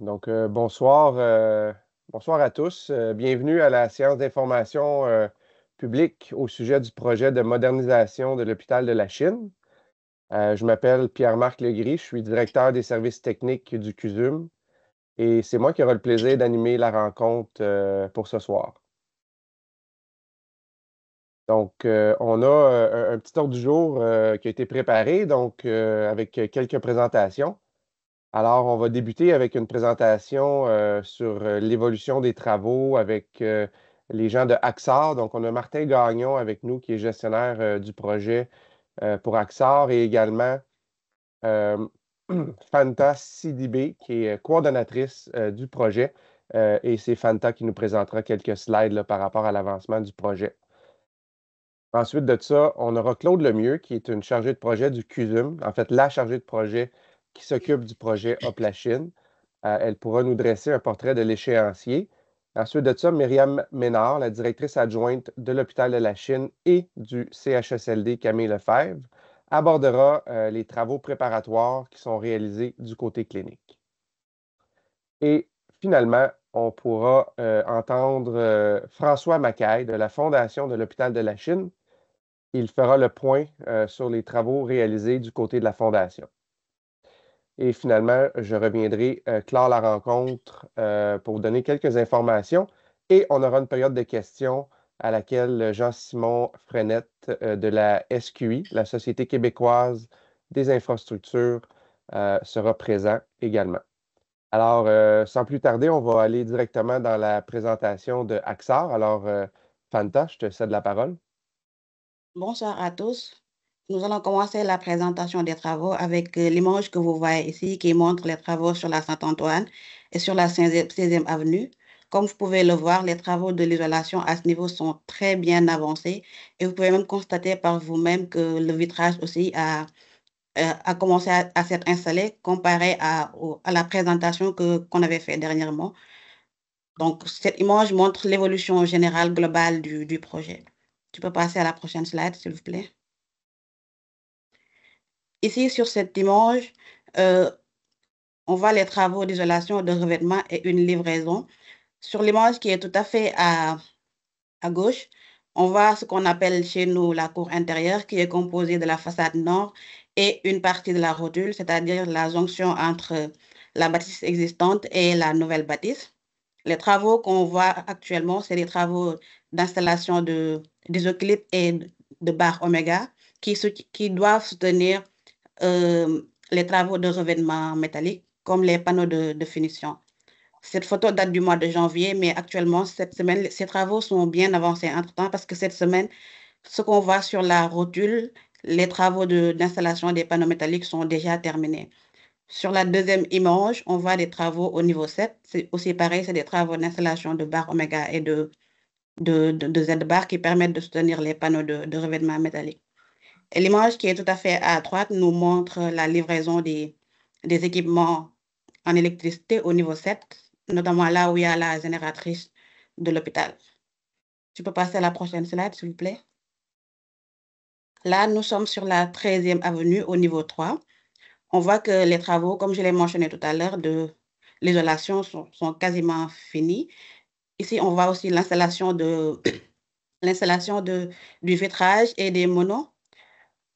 Bonsoir, bonsoir à tous. Bienvenue à la séance d'information publique au sujet du projet de modernisation de l'hôpital de la Chine. Je m'appelle Pierre-Marc Legris, je suis directeur des services techniques du CUSUM et c'est moi qui aura le plaisir d'animer la rencontre pour ce soir. On a un petit ordre du jour qui a été préparé, avec quelques présentations. Alors, on va débuter avec une présentation sur l'évolution des travaux avec les gens de Axar. Donc, on a Martin Gagnon avec nous, qui est gestionnaire du projet pour Axar, et également euh, Fanta Sidibé, qui est coordonnatrice du projet. Et c'est Fanta qui nous présentera quelques slides là, par rapport à l'avancement du projet. Ensuite de ça, on aura Claude Lemieux, qui est une chargée de projet du CUSUM, en fait, la chargée de projet qui s'occupe du projet Hop la Chine. Elle pourra nous dresser un portrait de l'échéancier. Ensuite de ça, Myriam Ménard, la directrice adjointe de l'Hôpital de la Chine et du CHSLD Camille Lefebvre, abordera les travaux préparatoires qui sont réalisés du côté clinique. Et finalement, on pourra entendre François Macaille de la Fondation de l'Hôpital de la Chine. Il fera le point sur les travaux réalisés du côté de la Fondation. Et finalement, je reviendrai clore la rencontre pour vous donner quelques informations. Et on aura une période de questions à laquelle Jean-Simon Frenette de la SQI, la Société québécoise des infrastructures, sera présent également. Alors, sans plus tarder, on va aller directement dans la présentation de Axar. Alors, Fanta, je te cède la parole. Bonsoir à tous. Nous allons commencer la présentation des travaux avec l'image que vous voyez ici qui montre les travaux sur la Saint-Antoine et sur la 16e avenue. Comme vous pouvez le voir, les travaux de l'isolation à ce niveau sont très bien avancés et vous pouvez même constater par vous-même que le vitrage aussi a commencé à s'être installé comparé à la présentation qu'on avait fait dernièrement. Donc, cette image montre l'évolution générale globale du projet. Tu peux passer à la prochaine slide, s'il vous plaît. Ici, sur cette image, on voit les travaux d'isolation, de revêtement et une livraison. Sur l'image qui est tout à fait à gauche, on voit ce qu'on appelle chez nous la cour intérieure, qui est composée de la façade nord et une partie de la rotule, c'est-à-dire la jonction entre la bâtisse existante et la nouvelle bâtisse. Les travaux qu'on voit actuellement, c'est des travaux d'installation d'isoclip et de barres oméga qui doivent soutenir les travaux de revêtement métallique, comme les panneaux de finition. Cette photo date du mois de janvier, mais actuellement, cette semaine, ces travaux sont bien avancés entre-temps parce que cette semaine, ce qu'on voit sur la rotule, les travaux d'installation des panneaux métalliques sont déjà terminés. Sur la deuxième image, on voit des travaux au niveau 7. C'est aussi pareil, c'est des travaux d'installation de barres oméga et de Z-bar qui permettent de soutenir les panneaux de revêtement métallique. Et l'image qui est tout à fait à droite nous montre la livraison des équipements en électricité au niveau 7, notamment là où il y a la génératrice de l'hôpital. Tu peux passer à la prochaine slide, s'il vous plaît. Là, nous sommes sur la 13e avenue au niveau 3. On voit que les travaux, comme je l'ai mentionné tout à l'heure, de l'isolation sont quasiment finis. Ici, on voit aussi l'installation du vitrage et des monos.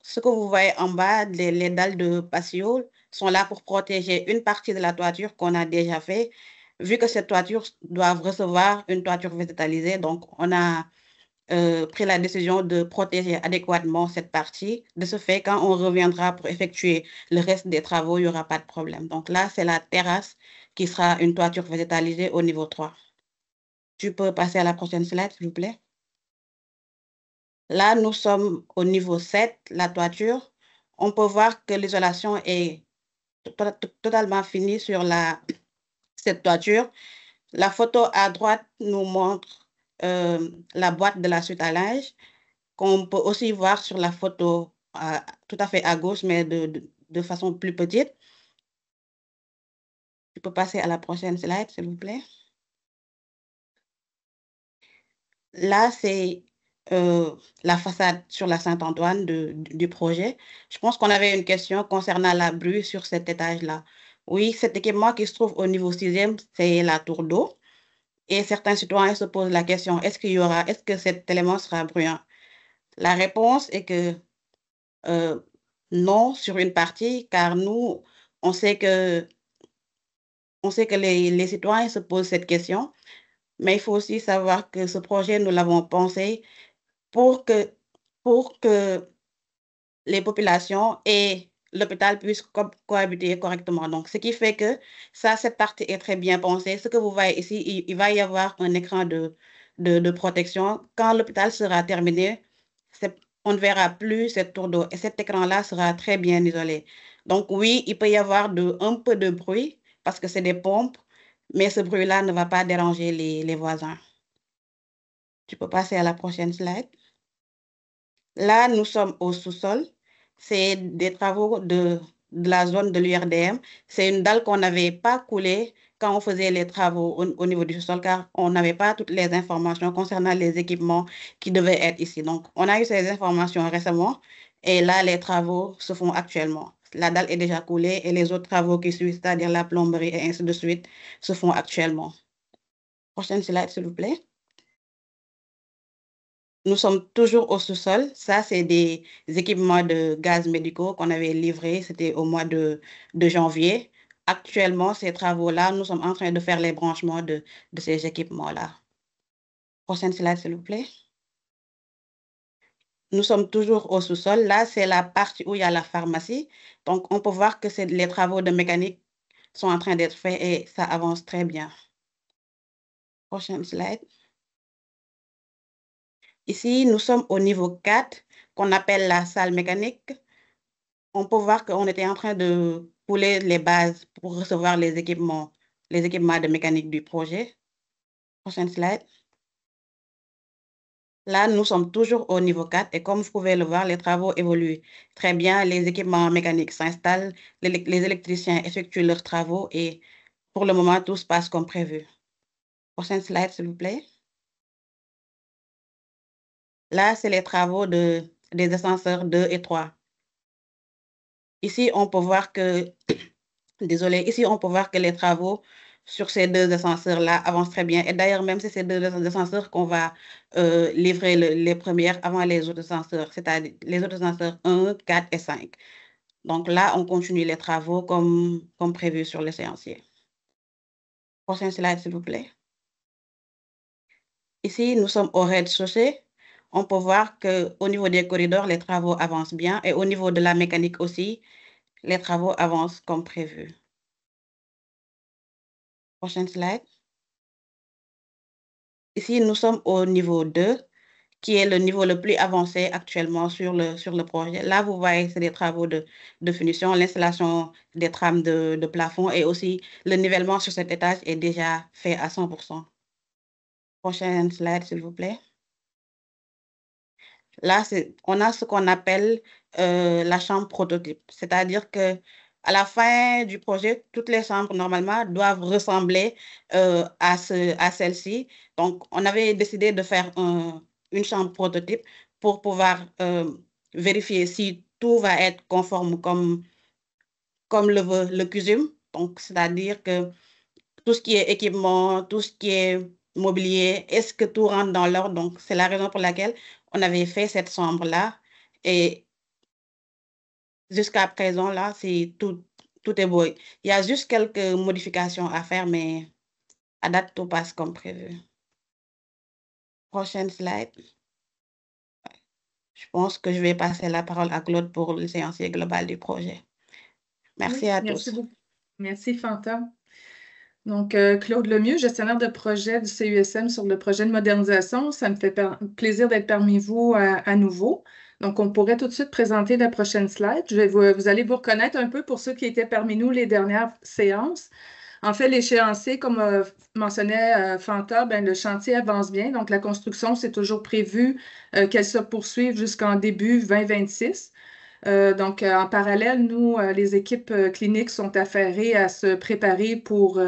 Ce que vous voyez en bas, les dalles de patio sont là pour protéger une partie de la toiture qu'on a déjà fait. Vu que cette toiture doit recevoir une toiture végétalisée, donc on a pris la décision de protéger adéquatement cette partie. De ce fait, quand on reviendra pour effectuer le reste des travaux, il n'y aura pas de problème. Donc là, c'est la terrasse qui sera une toiture végétalisée au niveau 3. Tu peux passer à la prochaine slide, s'il vous plaît. Là, nous sommes au niveau 7, la toiture. On peut voir que l'isolation est totalement finie sur cette toiture. La photo à droite nous montre la boîte de la suite à linge, qu'on peut aussi voir sur la photo tout à fait à gauche, mais de façon plus petite. Tu peux passer à la prochaine slide, s'il vous plaît. Là, c'est la façade sur la Saint-Antoine du projet. Je pense qu'on avait une question concernant la bruit sur cet étage-là. Oui, cet équipement qui se trouve au niveau 6e, c'est la tour d'eau. Et certains citoyens se posent la question, est-ce que cet élément sera bruyant? La réponse est que euh, non sur une partie, car nous, on sait que, on sait que les citoyens se posent cette question, mais il faut aussi savoir que ce projet, nous l'avons pensé pour que, pour que les populations et l'hôpital puissent cohabiter correctement. Donc, ce qui fait que ça, cette partie est très bien pensée. Ce que vous voyez ici, il va y avoir un écran de protection. Quand l'hôpital sera terminé, on ne verra plus cette tour d'eau et cet écran-là sera très bien isolé. Donc, oui, il peut y avoir un peu de bruit parce que c'est des pompes, mais ce bruit-là ne va pas déranger les voisins. Tu peux passer à la prochaine slide. Là, nous sommes au sous-sol. C'est des travaux de la zone de l'URDM. C'est une dalle qu'on n'avait pas coulée quand on faisait les travaux au niveau du sous-sol, car on n'avait pas toutes les informations concernant les équipements qui devaient être ici. Donc, on a eu ces informations récemment et là, les travaux se font actuellement. La dalle est déjà coulée et les autres travaux qui suivent, c'est-à-dire la plomberie et ainsi de suite, se font actuellement. Prochaine slide, s'il vous plaît. Nous sommes toujours au sous-sol. Ça, c'est des équipements de gaz médicaux qu'on avait livrés. C'était au mois de janvier. Actuellement, ces travaux-là, nous sommes en train de faire les branchements de ces équipements-là. Prochaine slide, s'il vous plaît. Nous sommes toujours au sous-sol. Là, c'est la partie où il y a la pharmacie. Donc, on peut voir que les travaux de mécanique sont en train d'être faits et ça avance très bien. Prochaine slide. Ici, nous sommes au niveau 4, qu'on appelle la salle mécanique. On peut voir qu'on était en train de couler les bases pour recevoir les équipements de mécanique du projet. Prochaine slide. Là, nous sommes toujours au niveau 4 et comme vous pouvez le voir, les travaux évoluent très bien. Les équipements mécaniques s'installent, les électriciens effectuent leurs travaux et pour le moment, tout se passe comme prévu. Prochaine slide, s'il vous plaît. Là, c'est les travaux des ascenseurs 2 et 3. Ici, on peut voir que Désolé, ici, on peut voir que les travaux sur ces deux ascenseurs-là avancent très bien. Et d'ailleurs, même si c'est deux ascenseurs qu'on va livrer les premières avant les autres ascenseurs, c'est-à-dire les autres ascenseurs 1, 4 et 5. Donc là, on continue les travaux comme prévu sur le séancier. Prochain slide, s'il vous plaît. Ici, nous sommes au rez-de-chaussée. On peut voir qu'au niveau des corridors, les travaux avancent bien et au niveau de la mécanique aussi, les travaux avancent comme prévu. Prochaine slide. Ici, nous sommes au niveau 2, qui est le niveau le plus avancé actuellement sur le projet. Là, vous voyez, c'est des travaux de finition, l'installation des trames de plafond et aussi le nivellement sur cet étage est déjà fait à 100%. Prochaine slide, s'il vous plaît. Là, on a ce qu'on appelle la chambre prototype, c'est-à-dire que à la fin du projet, toutes les chambres, normalement, doivent ressembler à celle-ci. Donc, on avait décidé de faire une chambre prototype pour pouvoir vérifier si tout va être conforme comme le veut le CUSUM. Donc, c'est-à-dire que tout ce qui est équipement, tout ce qui est mobilier, est-ce que tout rentre dans l'ordre? Donc, c'est la raison pour laquelle on avait fait cette chambre-là. Et jusqu'à présent, là, tout est beau. Il y a juste quelques modifications à faire, mais à date, tout passe comme prévu. Prochaine slide. Je pense que je vais passer la parole à Claude pour le séancier global du projet. Merci Oui, à merci tous. beaucoup. Merci, Fanta. Donc, Claude Lemieux, gestionnaire de projet du CUSM sur le projet de modernisation. Ça me fait plaisir d'être parmi vous à nouveau. Donc, on pourrait tout de suite présenter la prochaine slide. Vous allez vous reconnaître un peu pour ceux qui étaient parmi nous les dernières séances. En fait, l'échéancier, comme mentionnait Fanta, le chantier avance bien. Donc, la construction, c'est toujours prévu qu'elle se poursuive jusqu'en début 2026. Donc, en parallèle, nous, les équipes cliniques sont affairées à se préparer pour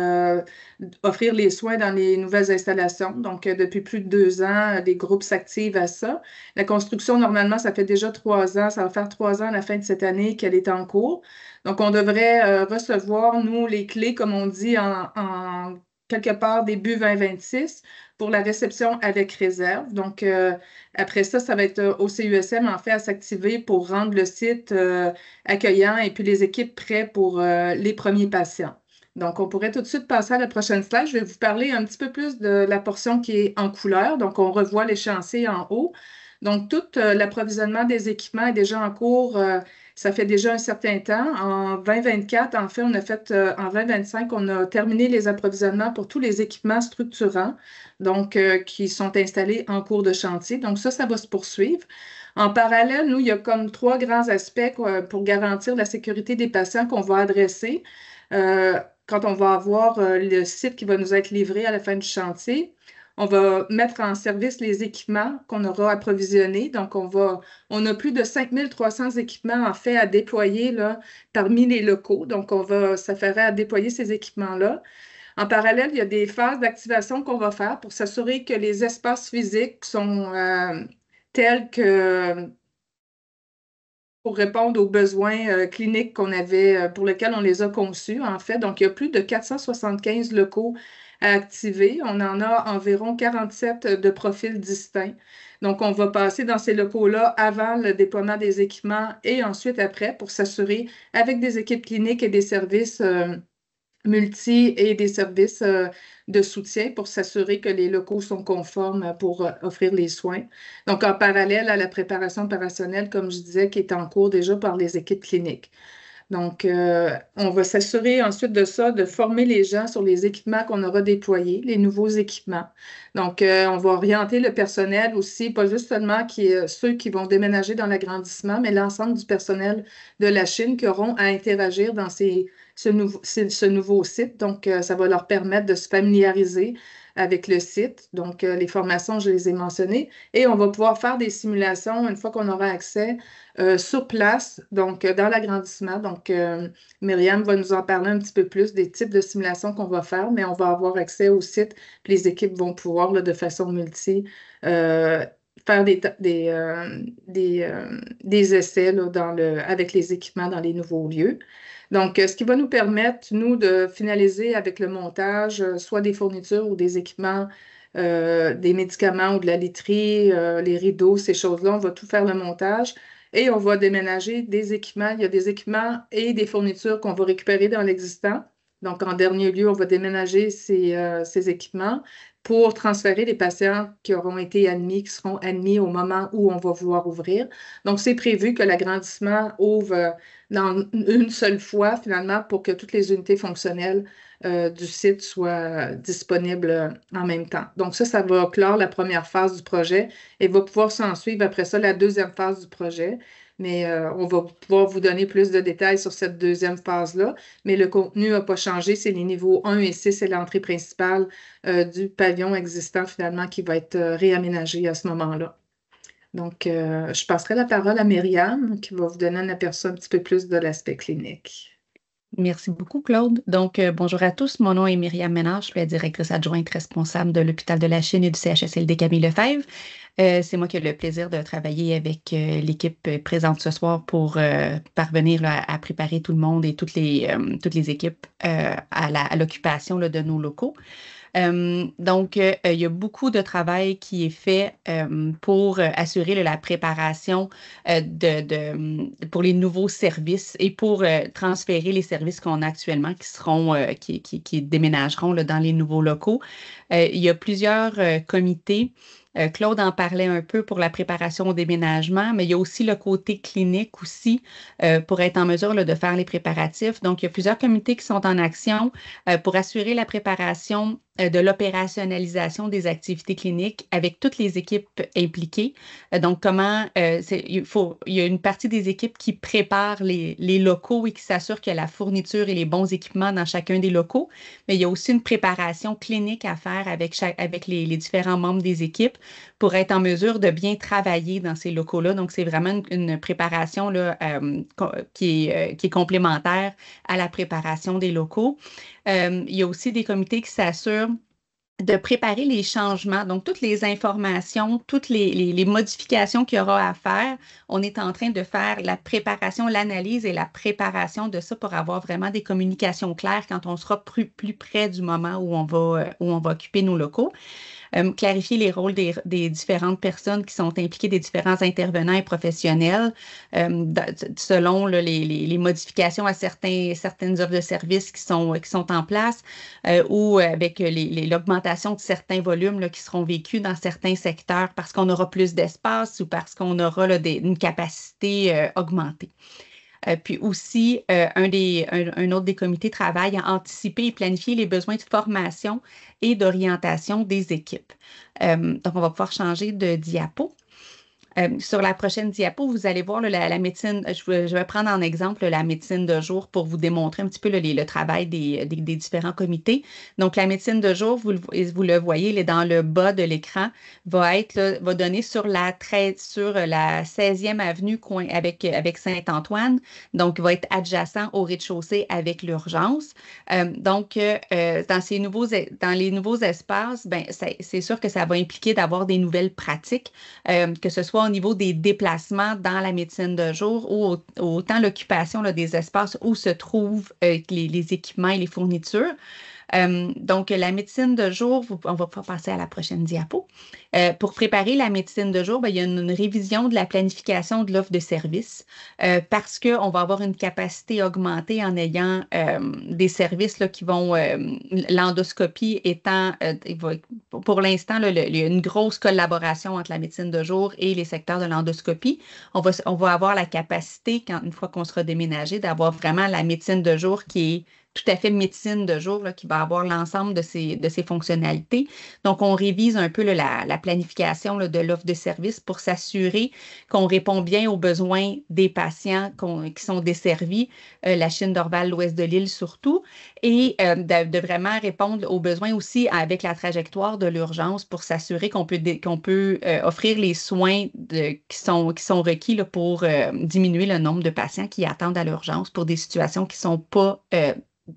offrir les soins dans les nouvelles installations. Donc, depuis plus de 2 ans, les groupes s'activent à ça. La construction, normalement, ça fait déjà 3 ans. Ça va faire 3 ans à la fin de cette année qu'elle est en cours. Donc, on devrait recevoir, nous, les clés, comme on dit, en quelque part début 2026 pour la réception avec réserve. Donc, après ça, ça va être au CUSM, en fait, à s'activer pour rendre le site accueillant et puis les équipes prêts pour les premiers patients. Donc, on pourrait tout de suite passer à la prochaine slide. Je vais vous parler un petit peu plus de la portion qui est en couleur. Donc, on revoit l'échéancier en haut. Donc, tout l'approvisionnement des équipements est déjà en cours. Ça fait déjà un certain temps. En 2024, en fait, en 2025, on a terminé les approvisionnements pour tous les équipements structurants, donc qui sont installés en cours de chantier. Donc, ça va se poursuivre. En parallèle, nous, il y a comme 3 grands aspects pour garantir la sécurité des patients qu'on va adresser quand on va avoir le site qui va nous être livré à la fin du chantier. On va mettre en service les équipements qu'on aura approvisionnés. Donc, on a plus de 5300 équipements, en fait, à déployer là, parmi les locaux. Donc, on va s'affairer à déployer ces équipements-là. En parallèle, il y a des phases d'activation qu'on va faire pour s'assurer que les espaces physiques sont tels que pour répondre aux besoins cliniques qu'on avait, pour lesquels on les a conçus, en fait. Donc, il y a plus de 475 locaux à activer. On en a environ 47 de profils distincts. Donc, on va passer dans ces locaux-là avant le déploiement des équipements et ensuite après pour s'assurer avec des équipes cliniques et des services multi et des services de soutien pour s'assurer que les locaux sont conformes pour offrir les soins. Donc, en parallèle à la préparation opérationnelle, comme je disais, qui est en cours déjà par les équipes cliniques. Donc, on va s'assurer ensuite de ça, de former les gens sur les équipements qu'on aura déployés, les nouveaux équipements. Donc, on va orienter le personnel aussi, pas juste seulement ceux qui vont déménager dans l'agrandissement, mais l'ensemble du personnel de la Chine qui auront à interagir dans ce nouveau site. Donc, ça va leur permettre de se familiariser avec le site. Donc, les formations, je les ai mentionnées. Et on va pouvoir faire des simulations une fois qu'on aura accès sur place, donc dans l'agrandissement. Donc, Myriam va nous en parler un petit peu plus des types de simulations qu'on va faire, mais on va avoir accès au site, puis les équipes vont pouvoir, là, de façon multi, faire des essais là, avec les équipements dans les nouveaux lieux. Donc, ce qui va nous permettre, nous, de finaliser avec le montage, soit des fournitures ou des équipements, des médicaments ou de la literie, les rideaux, ces choses-là, on va tout faire le montage. Et on va déménager des équipements. Il y a des équipements et des fournitures qu'on va récupérer dans l'existant. Donc, en dernier lieu, on va déménager ces équipements pour transférer les patients qui auront été admis, qui seront admis au moment où on va vouloir ouvrir. Donc, c'est prévu que l'agrandissement ouvre dans une seule fois, finalement, pour que toutes les unités fonctionnelles du site soient disponibles en même temps. Donc, ça va clore la première phase du projet et va pouvoir s'en suivre après ça la deuxième phase du projet. Mais on va pouvoir vous donner plus de détails sur cette deuxième phase-là. Mais le contenu n'a pas changé. C'est les niveaux 1 et 6 et l'entrée principale du pavillon existant, finalement, qui va être réaménagé à ce moment-là. Donc, je passerai la parole à Myriam, qui va vous donner un aperçu un petit peu plus de l'aspect clinique. Merci beaucoup, Claude. Donc, bonjour à tous. Mon nom est Myriam Ménard. Je suis la directrice adjointe responsable de l'Hôpital de la Chine et du CHSLD Camille Lefebvre. C'est moi qui ai le plaisir de travailler avec l'équipe présente ce soir pour parvenir là, à préparer tout le monde et toutes les équipes à l'occupation de nos locaux. Donc, il y a beaucoup de travail qui est fait pour assurer la préparation pour les nouveaux services et pour transférer les services qu'on a actuellement qui déménageront là, dans les nouveaux locaux. Il y a plusieurs comités. Claude en parlait un peu pour la préparation au déménagement, mais il y a aussi le côté clinique aussi pour être en mesure là, de faire les préparatifs. Donc, il y a plusieurs comités qui sont en action pour assurer la préparation de l'opérationnalisation des activités cliniques avec toutes les équipes impliquées. Donc, il y a une partie des équipes qui préparent les locaux et qui s'assurent qu'il y a la fourniture et les bons équipements dans chacun des locaux, mais il y a aussi une préparation clinique à faire avec les différents membres des équipes pour être en mesure de bien travailler dans ces locaux-là. Donc, c'est vraiment une préparation là, qui est complémentaire à la préparation des locaux. Il y a aussi des comités qui s'assurent de préparer les changements, donc toutes les informations, toutes les modifications qu'il y aura à faire. On est en train de faire la préparation, l'analyse et la préparation de ça pour avoir vraiment des communications claires quand on sera plus près du moment où on va occuper nos locaux. Clarifier les rôles des différentes personnes qui sont impliquées, des différents intervenants et professionnels, selon là, les modifications à certaines offres de services qui sont en place ou avec l'augmentation de certains volumes là, qui seront vécus dans certains secteurs parce qu'on aura plus d'espace ou parce qu'on aura là, une capacité augmentée. Puis aussi, un autre des comités travaille à anticiper et planifier les besoins de formation et d'orientation des équipes. Donc, on va pouvoir changer de diapo. Sur la prochaine diapo, vous allez voir là, la médecine, je vais prendre en exemple la médecine de jour pour vous démontrer un petit peu le travail des différents comités. Donc, la médecine de jour, vous le voyez, là, dans le bas de l'écran, va donner sur la 16e avenue avec Saint-Antoine, donc va être adjacent au rez-de-chaussée avec l'urgence. Donc, dans les nouveaux espaces, ben, c'est sûr que ça va impliquer d'avoir des nouvelles pratiques, que ce soit au niveau des déplacements dans la médecine de jour ou autant l'occupation des espaces où se trouvent les équipements et les fournitures. Donc, la médecine de jour, on va pouvoir passer à la prochaine diapo. Pour préparer la médecine de jour, ben, il y a une révision de la planification de l'offre de services parce qu'on va avoir une capacité augmentée en ayant des services là, qui vont, l'endoscopie étant, pour l'instant, il y a une grosse collaboration entre la médecine de jour et les secteurs de l'endoscopie. On va avoir la capacité, une fois qu'on sera déménagé, d'avoir vraiment la médecine de jour qui est tout à fait médecine de jour là, qui va avoir l'ensemble de ses fonctionnalités. Donc, on révise un peu là, la planification là, de l'offre de service pour s'assurer qu'on répond bien aux besoins des patients qui sont desservis, la Chine d'Orval, l'ouest de l'île surtout, et de vraiment répondre aux besoins aussi avec la trajectoire de l'urgence pour s'assurer qu'on peut offrir les soins qui sont requis là, pour diminuer le nombre de patients qui attendent à l'urgence pour des situations qui ne sont pas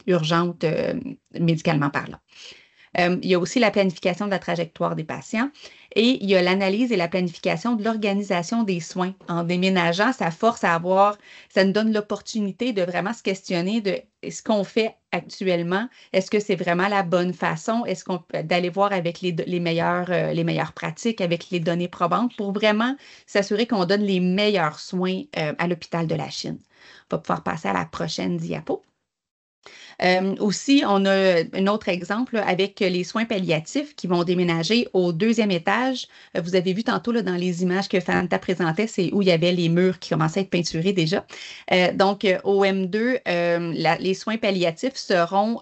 urgentes médicalement parlant. Il y a aussi la planification de la trajectoire des patients et il y a l'analyse et la planification de l'organisation des soins. En déménageant, ça nous donne l'opportunité de vraiment se questionner de ce qu'on fait actuellement. Est-ce que c'est vraiment la bonne façon? Est-ce qu'on peut d'aller voir avec les meilleures pratiques, avec les données probantes pour vraiment s'assurer qu'on donne les meilleurs soins à l'hôpital de la Chine? On va pouvoir passer à la prochaine diapo. Aussi, on a un autre exemple là, avec les soins palliatifs qui vont déménager au 2e étage. Vous avez vu tantôt là, dans les images que Fanta présentait, c'est où il y avait les murs qui commençaient à être peinturés déjà. Donc, au M2, les soins palliatifs seront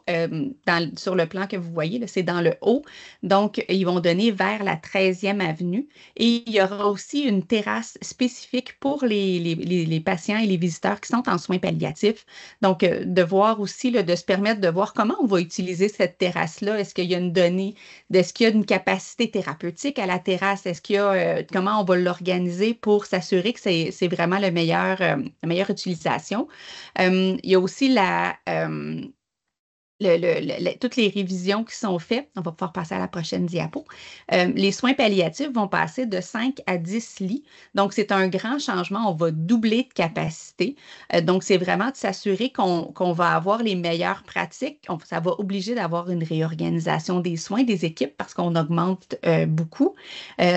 sur le plan que vous voyez, c'est dans le haut. Donc, ils vont donner vers la 13e avenue. Et il y aura aussi une terrasse spécifique pour les patients et les visiteurs qui sont en soins palliatifs. Donc, de voir aussi, là, de se permettre de voir comment on va utiliser cette terrasse-là. Est-ce qu'il y a est-ce qu'il y a une capacité thérapeutique à la terrasse? Est-ce qu'il y a, comment on va l'organiser pour s'assurer que c'est vraiment la meilleure utilisation? Il y a aussi toutes les révisions qui sont faites. On va pouvoir passer à la prochaine diapo. Les soins palliatifs vont passer de 5 à 10 lits. Donc, c'est un grand changement. On va doubler de capacité. Donc, c'est vraiment de s'assurer qu'on va avoir les meilleures pratiques. Ça va obliger d'avoir une réorganisation des soins des équipes parce qu'on augmente beaucoup.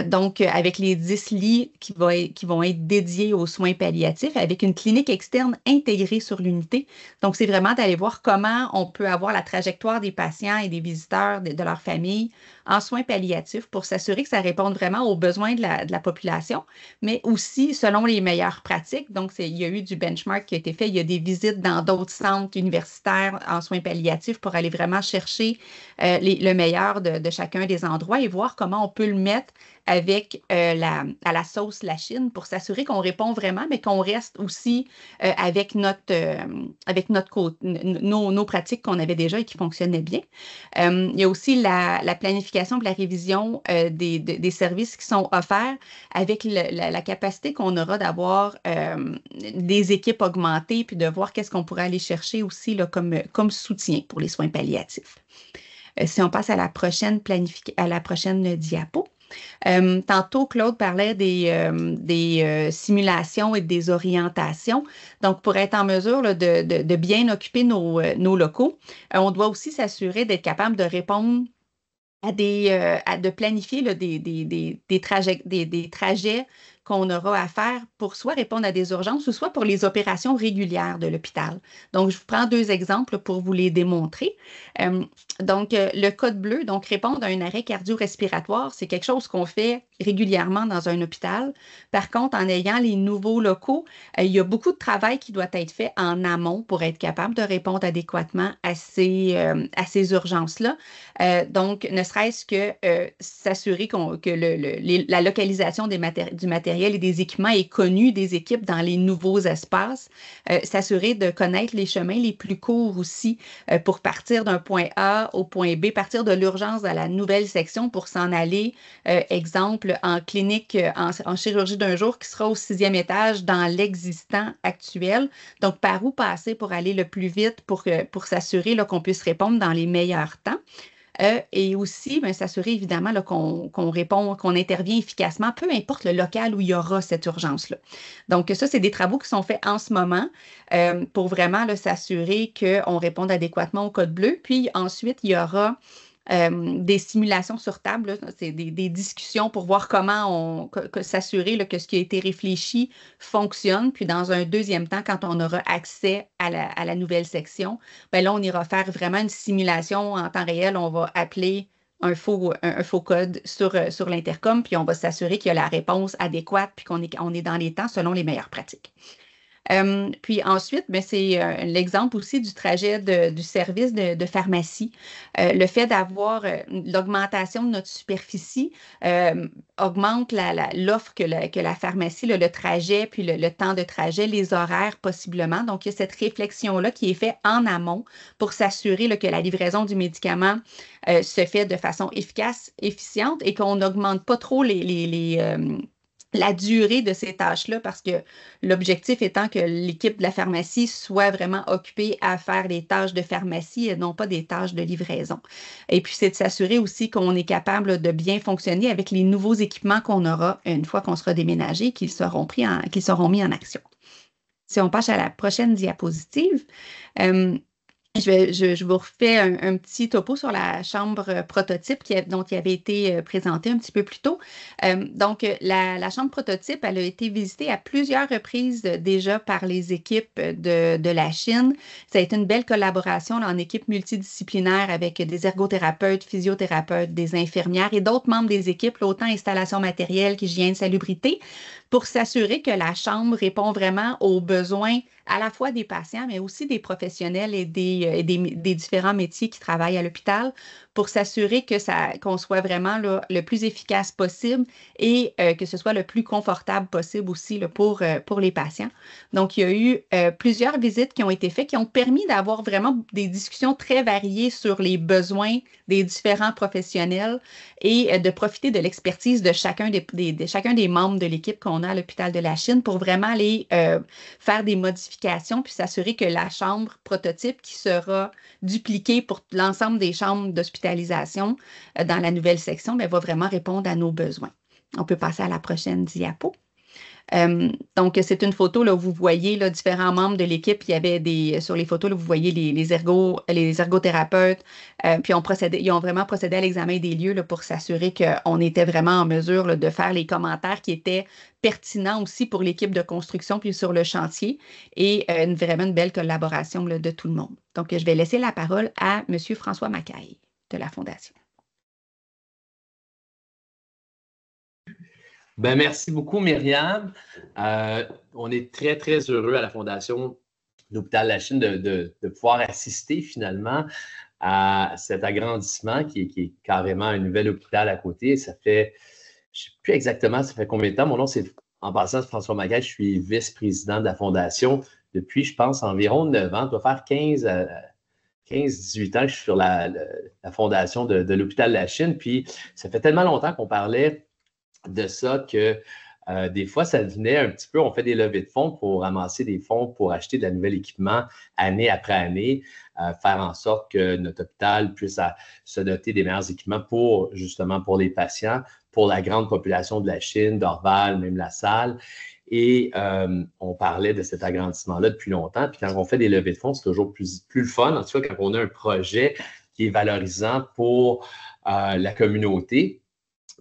Donc, avec les 10 lits qui vont être dédiés aux soins palliatifs avec une clinique externe intégrée sur l'unité. Donc, c'est vraiment d'aller voir comment on peut avoir la trajectoire des patients et des visiteurs de leur famille en soins palliatifs pour s'assurer que ça réponde vraiment aux besoins de la population, mais aussi selon les meilleures pratiques. Donc, il y a eu du benchmark qui a été fait. Il y a des visites dans d'autres centres universitaires en soins palliatifs pour aller vraiment chercher le meilleur de chacun des endroits et voir comment on peut le mettre avec à la sauce Lachine pour s'assurer qu'on répond vraiment, mais qu'on reste aussi avec nos pratiques qu'on avait déjà et qui fonctionnaient bien. Il y a aussi la planification et la révision des services qui sont offerts avec la capacité qu'on aura d'avoir des équipes augmentées puis de voir qu'est-ce qu'on pourrait aller chercher aussi là, comme soutien pour les soins palliatifs. Si on passe à la prochaine diapo. Tantôt, Claude parlait des simulations et des orientations. Donc, pour être en mesure là, de bien occuper nos locaux, on doit aussi s'assurer d'être capable de répondre de planifier là, des trajets qu'on aura à faire pour soit répondre à des urgences ou soit pour les opérations régulières de l'hôpital. Donc, je vous prends 2 exemples pour vous les démontrer. Le code bleu, donc répondre à un arrêt cardio-respiratoire, c'est quelque chose qu'on fait régulièrement dans un hôpital. Par contre, en ayant les nouveaux locaux, il y a beaucoup de travail qui doit être fait en amont pour être capable de répondre adéquatement à ces urgences-là. Donc, ne serait-ce que s'assurer que la localisation du matériel et des équipements est connue des équipes dans les nouveaux espaces, s'assurer de connaître les chemins les plus courts aussi pour partir d'un point A au point B, partir de l'urgence à la nouvelle section pour s'en aller, exemple, en clinique, en chirurgie d'un jour qui sera au 6e étage dans l'existant actuel. Donc, par où passer pour aller le plus vite pour s'assurer qu'on puisse répondre dans les meilleurs temps. Et aussi, s'assurer évidemment là, qu'on répond, qu'on intervient efficacement, peu importe le local où il y aura cette urgence-là. Donc, ça, c'est des travaux qui sont faits en ce moment pour vraiment s'assurer qu'on réponde adéquatement au code bleu. Puis ensuite, il y aura des simulations sur table, c'est des discussions pour voir comment s'assurer que ce qui a été réfléchi fonctionne. Puis dans un deuxième temps, quand on aura accès à la nouvelle section, là, on ira faire vraiment une simulation en temps réel. On va appeler un faux code sur l'intercom, puis on va s'assurer qu'il y a la réponse adéquate, puis qu'on est dans les temps selon les meilleures pratiques. Puis ensuite, c'est l'exemple aussi du trajet du service de pharmacie. Le fait d'avoir l'augmentation de notre superficie augmente l'offre que la pharmacie, le trajet, puis le temps de trajet, les horaires possiblement. Donc, il y a cette réflexion-là qui est faite en amont pour s'assurer que la livraison du médicament se fait de façon efficace, efficiente et qu'on n'augmente pas trop la durée de ces tâches-là, parce que l'objectif étant que l'équipe de la pharmacie soit vraiment occupée à faire des tâches de pharmacie et non pas des tâches de livraison. Et puis, c'est de s'assurer aussi qu'on est capable de bien fonctionner avec les nouveaux équipements qu'on aura une fois qu'on sera déménagé, qu'ils seront mis en action. Si on passe à la prochaine diapositive, je vous refais un petit topo sur la chambre prototype dont il avait été présenté un petit peu plus tôt. La chambre prototype, elle a été visitée à plusieurs reprises déjà par les équipes de la Chine. Ça a été une belle collaboration là, en équipe multidisciplinaire avec des ergothérapeutes, physiothérapeutes, des infirmières et d'autres membres des équipes, là, autant installation matérielle qu'hygiène, salubrité, pour s'assurer que la chambre répond vraiment aux besoins à la fois des patients, mais aussi des professionnels et des différents métiers qui travaillent à l'hôpital pour s'assurer qu'on soit vraiment là, le plus efficace possible et que ce soit le plus confortable possible aussi là, pour les patients. Donc, il y a eu plusieurs visites qui ont été faites qui ont permis d'avoir vraiment des discussions très variées sur les besoins des différents professionnels et de profiter de l'expertise de chacun des membres de l'équipe qu'on a à l'hôpital de la Chine pour vraiment aller faire des modifications puis s'assurer que la chambre prototype qui sera dupliquée pour l'ensemble des chambres d'hospitalisation dans la nouvelle section va vraiment répondre à nos besoins. On peut passer à la prochaine diapo. Donc, c'est une photo là, où vous voyez là, différents membres de l'équipe. Il y avait sur les photos, là, vous voyez les ergothérapeutes. Puis ils ont vraiment procédé à l'examen des lieux là, pour s'assurer qu'on était vraiment en mesure là, de faire les commentaires qui étaient pertinents aussi pour l'équipe de construction puis sur le chantier. Et vraiment une belle collaboration là, de tout le monde. Donc, je vais laisser la parole à M. François Macaille de la Fondation. Merci beaucoup, Myriam. On est très, très heureux à la Fondation d'Hôpital La Chine de pouvoir assister finalement à cet agrandissement qui est carrément un nouvel hôpital à côté. Ça fait je ne sais plus exactement ça fait combien de temps. Mon nom, c'est, en passant, François Magaille, je suis vice-président de la Fondation depuis, je pense, environ 9 ans. Ça doit faire 15-18 ans que je suis sur la fondation de l'hôpital de la Chine. Puis ça fait tellement longtemps qu'on parlait de ça que des fois, ça devenait un petit peu, on fait des levées de fonds pour ramasser des fonds pour acheter de la nouvel équipement année après année, faire en sorte que notre hôpital puisse se doter des meilleurs équipements pour, justement, pour les patients, pour la grande population de la Chine, d'Orval, même la salle. Et on parlait de cet agrandissement-là depuis longtemps. Puis quand on fait des levées de fonds, c'est toujours plus le fun, en tout cas, quand on a un projet qui est valorisant pour la communauté,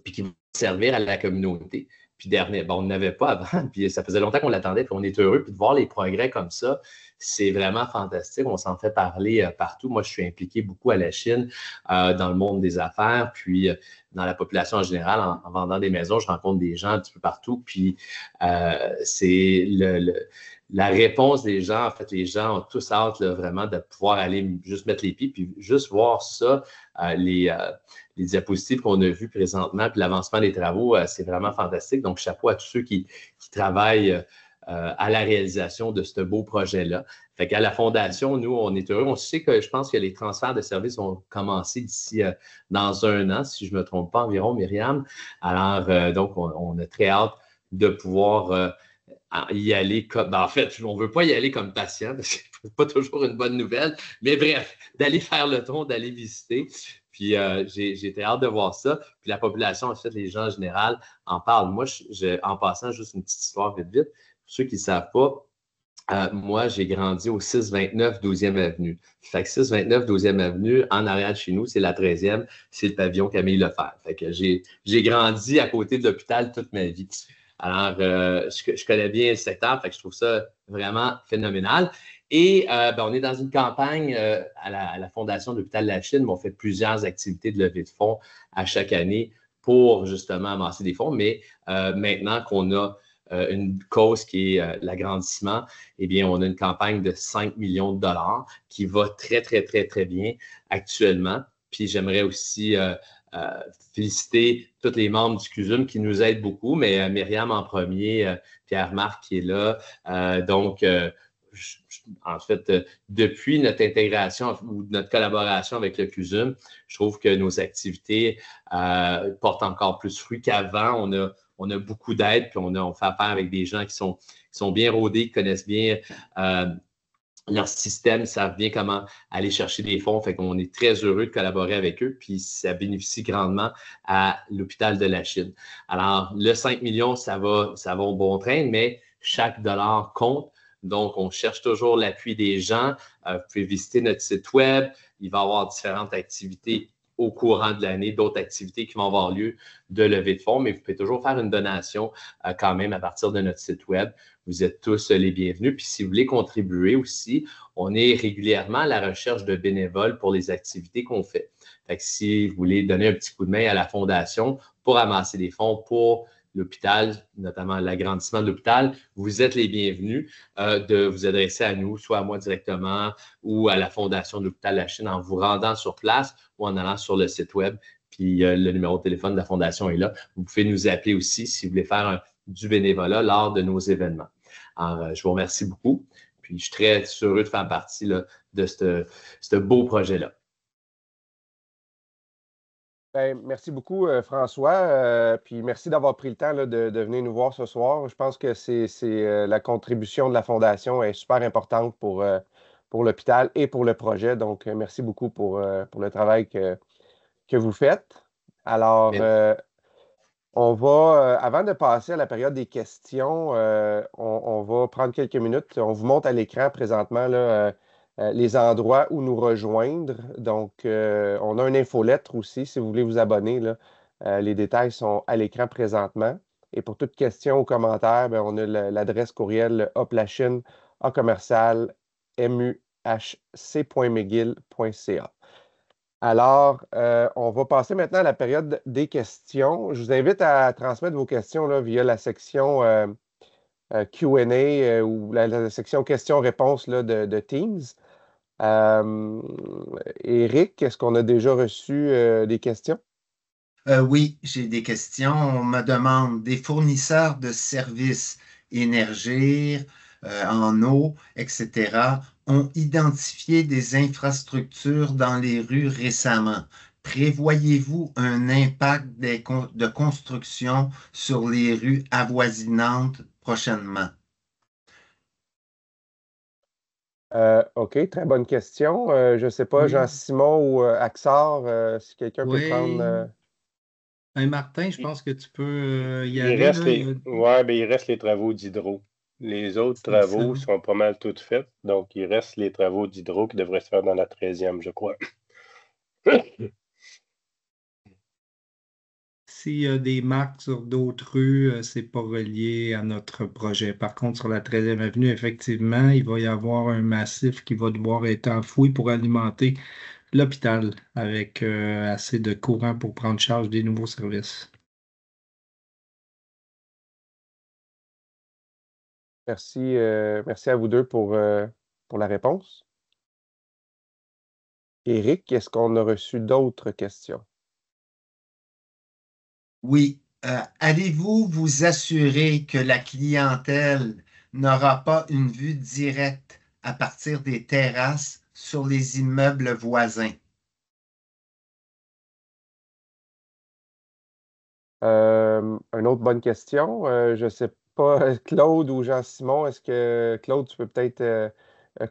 puis qui va servir à la communauté. Puis dernier, on n'avait pas avant, puis ça faisait longtemps qu'on l'attendait, puis on est heureux. Puis de voir les progrès comme ça, c'est vraiment fantastique. On s'en fait parler partout. Moi, je suis impliqué beaucoup à la Chine, dans le monde des affaires, puis dans la population en général, en vendant des maisons. Je rencontre des gens un petit peu partout, puis c'est la réponse des gens. En fait, les gens ont tous hâte là, vraiment de pouvoir aller juste mettre les pieds, puis juste voir ça, les diapositives qu'on a vues présentement, puis l'avancement des travaux, c'est vraiment fantastique. Donc, chapeau à tous ceux qui travaillent à la réalisation de ce beau projet-là. Fait qu'à la Fondation, nous, on est heureux. On sait que je pense que les transferts de services vont commencer d'ici dans 1 an, si je ne me trompe pas environ, Myriam. Alors, donc, on a très hâte de pouvoir y aller comme... Ben, en fait, on ne veut pas y aller comme patient, parce que c'est pas toujours une bonne nouvelle. Mais bref, d'aller faire le tour, d'aller visiter. Puis j'ai hâte de voir ça. Puis la population, en fait, les gens en général en parlent. Moi, en passant, juste une petite histoire vite. Pour ceux qui ne savent pas, moi, j'ai grandi au 629 12e Avenue. Fait que 629 12e Avenue, en arrière de chez nous, c'est la 13e, c'est le pavillon Camille Lefebvre. Fait que j'ai grandi à côté de l'hôpital toute ma vie. Alors, je connais bien le secteur, fait que je trouve ça vraiment phénoménal. Et on est dans une campagne à la Fondation de l'Hôpital de la Chine, où on fait plusieurs activités de levée de fonds à chaque année pour justement amasser des fonds. Mais maintenant qu'on a une cause qui est l'agrandissement, eh bien, on a une campagne de 5 millions de dollars qui va très, très, très, très bien actuellement. Puis j'aimerais aussi féliciter tous les membres du CUSUM qui nous aident beaucoup, mais Myriam en premier, Pierre-Marc qui est là. En fait, depuis notre intégration ou notre collaboration avec le CUSUM, je trouve que nos activités portent encore plus fruit qu'avant. On a beaucoup d'aide, puis on fait affaire avec des gens qui sont bien rodés, qui connaissent bien leur système, savent bien comment aller chercher des fonds. Fait qu'on est très heureux de collaborer avec eux, puis ça bénéficie grandement à l'hôpital de la Chine. Alors, le 5 millions, ça va au bon train, mais chaque dollar compte. Donc, on cherche toujours l'appui des gens. Vous pouvez visiter notre site web. Il va y avoir différentes activités au courant de l'année, d'autres activités qui vont avoir lieu de levée de fonds, mais vous pouvez toujours faire une donation quand même à partir de notre site web. Vous êtes tous les bienvenus. Puis si vous voulez contribuer aussi, on est régulièrement à la recherche de bénévoles pour les activités qu'on fait. Fait que si vous voulez donner un petit coup de main à la Fondation pour amasser des fonds pour l'hôpital, notamment l'agrandissement de l'hôpital, vous êtes les bienvenus de vous adresser à nous, soit à moi directement ou à la Fondation de l'Hôpital de la Chine en vous rendant sur place ou en allant sur le site web. Puis le numéro de téléphone de la Fondation est là. Vous pouvez nous appeler aussi si vous voulez faire du bénévolat lors de nos événements. Alors, je vous remercie beaucoup. Puis je suis très heureux de faire partie là, de ce beau projet-là. Ben, merci beaucoup, François. Puis merci d'avoir pris le temps là, de venir nous voir ce soir. Je pense que la contribution de la Fondation est super importante pour l'hôpital et pour le projet. Donc, merci beaucoup pour le travail que vous faites. Alors, on va, avant de passer à la période des questions, on va prendre quelques minutes. On vous montre à l'écran présentement là, les endroits où nous rejoindre. Donc, on a une infolettre aussi, si vous voulez vous abonner. Là, les détails sont à l'écran présentement. Et pour toute question ou commentaire, bien, on a l'adresse courriel hoplachine en commercial muhc.mcgill.ca. Alors, on va passer maintenant à la période des questions. Je vous invite à transmettre vos questions là, via la section Q&A ou la section questions-réponses de Teams. Éric, est-ce qu'on a déjà reçu des questions? Oui, j'ai des questions. On me demande des fournisseurs de services énergie, en eau, etc., ont identifié des infrastructures dans les rues récemment. Prévoyez-vous un impact de construction sur les rues avoisinantes prochainement? OK, très bonne question. Je ne sais pas, Oui, Jean-Simon ou Axar, si quelqu'un peut prendre. oui. Martin, je pense que tu peux y Il aller, reste là. ouais, ben, il reste les travaux d'hydro. Les autres C'est ça. travaux sont pas mal toutes faits, donc il reste les travaux d'hydro qui devraient se faire dans la 13e, je crois. S'il y a des marques sur d'autres rues, c'est pas relié à notre projet. Par contre, sur la 13e avenue, effectivement, il va y avoir un massif qui va devoir être enfoui pour alimenter l'hôpital avec assez de courant pour prendre charge des nouveaux services. Merci, merci à vous deux pour la réponse. Éric, est-ce qu'on a reçu d'autres questions? Oui. Allez-vous vous assurer que la clientèle n'aura pas une vue directe à partir des terrasses sur les immeubles voisins? Une autre bonne question. Je ne sais pas, Claude ou Jean-Simon, est-ce que Claude, tu peux peut-être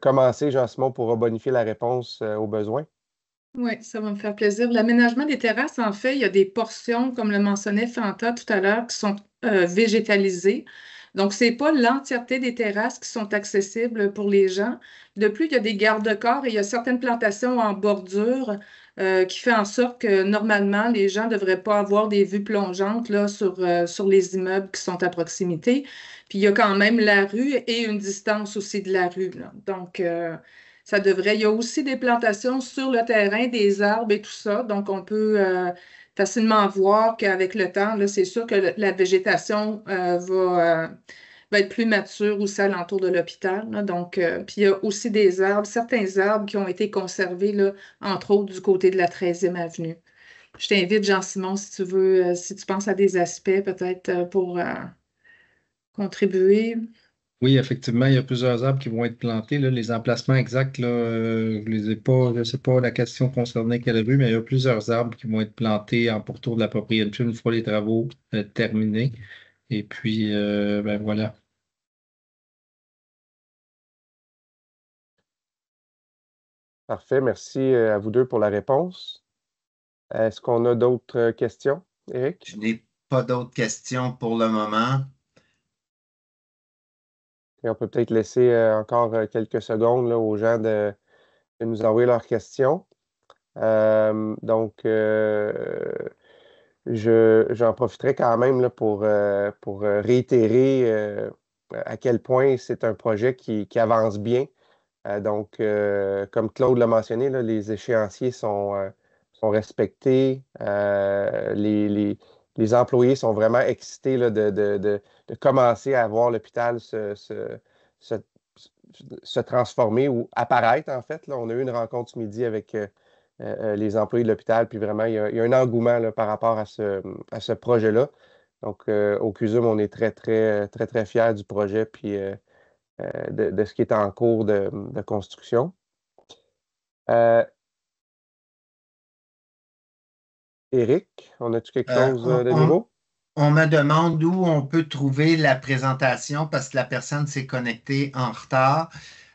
commencer, Jean-Simon, pour bonifier la réponse aux besoins? Oui, ça va me faire plaisir. L'aménagement des terrasses, en fait, il y a des portions, comme le mentionnait Fanta tout à l'heure, qui sont végétalisées. Donc, ce n'est pas l'entièreté des terrasses qui sont accessibles pour les gens. De plus, il y a des garde-corps et il y a certaines plantations en bordure qui fait en sorte que normalement, les gens ne devraient pas avoir des vues plongeantes là, sur les immeubles qui sont à proximité. Puis, il y a quand même la rue et une distance aussi de la rue, là. Donc, ça devrait. Il y a aussi des plantations sur le terrain, des arbres et tout ça. Donc, on peut facilement voir qu'avec le temps, là, c'est sûr que la végétation va être plus mature aussi alentour de l'hôpital, là. Donc, puis il y a aussi des arbres, certains arbres qui ont été conservés, là, entre autres du côté de la 13e avenue. Je t'invite, Jean-Simon, si tu veux, si tu penses à des aspects peut-être pour contribuer. Oui, effectivement, il y a plusieurs arbres qui vont être plantés, là. Les emplacements exacts, là, je les ai pas, je ne sais pas la question concernait quelle rue, mais il y a plusieurs arbres qui vont être plantés en pourtour de la propriété une fois les travaux terminés. Et puis, ben voilà. Parfait, merci à vous deux pour la réponse. Est-ce qu'on a d'autres questions, Éric? Je n'ai pas d'autres questions pour le moment. Et on peut peut-être laisser encore quelques secondes là, aux gens de nous envoyer leurs questions. Donc, j'en profiterai quand même là, pour réitérer à quel point c'est un projet qui avance bien. Donc, comme Claude l'a mentionné, là, les échéanciers sont respectés. Les employés sont vraiment excités là, de commencer à voir l'hôpital se- se transformer ou apparaître, en fait. Là. On a eu une rencontre ce midi avec les employés de l'hôpital, puis vraiment, il y a un engouement là, par rapport à ce projet-là. Donc, au CUSUM, on est très, très, très, très fiers du projet, puis de ce qui est en cours de construction. Euh, Éric, on a-tu quelque Euh, chose on, de on- nouveau? on me demande où on peut trouver la présentation parce que la personne s'est connectée en retard.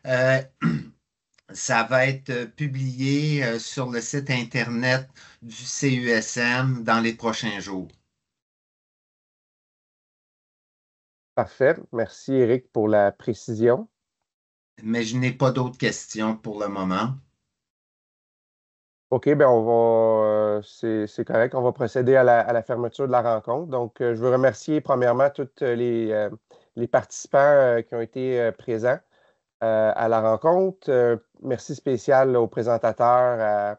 Euh, Ça va être publié sur le site Internet du CUSM dans les prochains jours. Parfait. Merci, Éric, pour la précision. Mais je n'ai pas d'autres questions pour le moment. OK, bien, c'est correct. On va procéder à la fermeture de la rencontre. Donc, je veux remercier premièrement tous les participants qui ont été présents à la rencontre. Merci spécial là, aux présentateurs,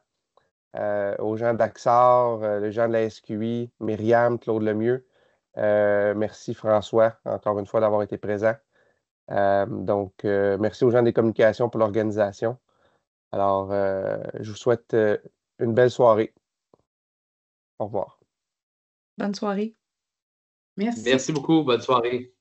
aux gens d'Axar, les gens de la SQI, Myriam, Claude Lemieux. Merci François, encore une fois, d'avoir été présent. Donc, merci aux gens des communications pour l'organisation. Alors, je vous souhaite une belle soirée. Au revoir. Bonne soirée. Merci. Merci beaucoup. Bonne soirée.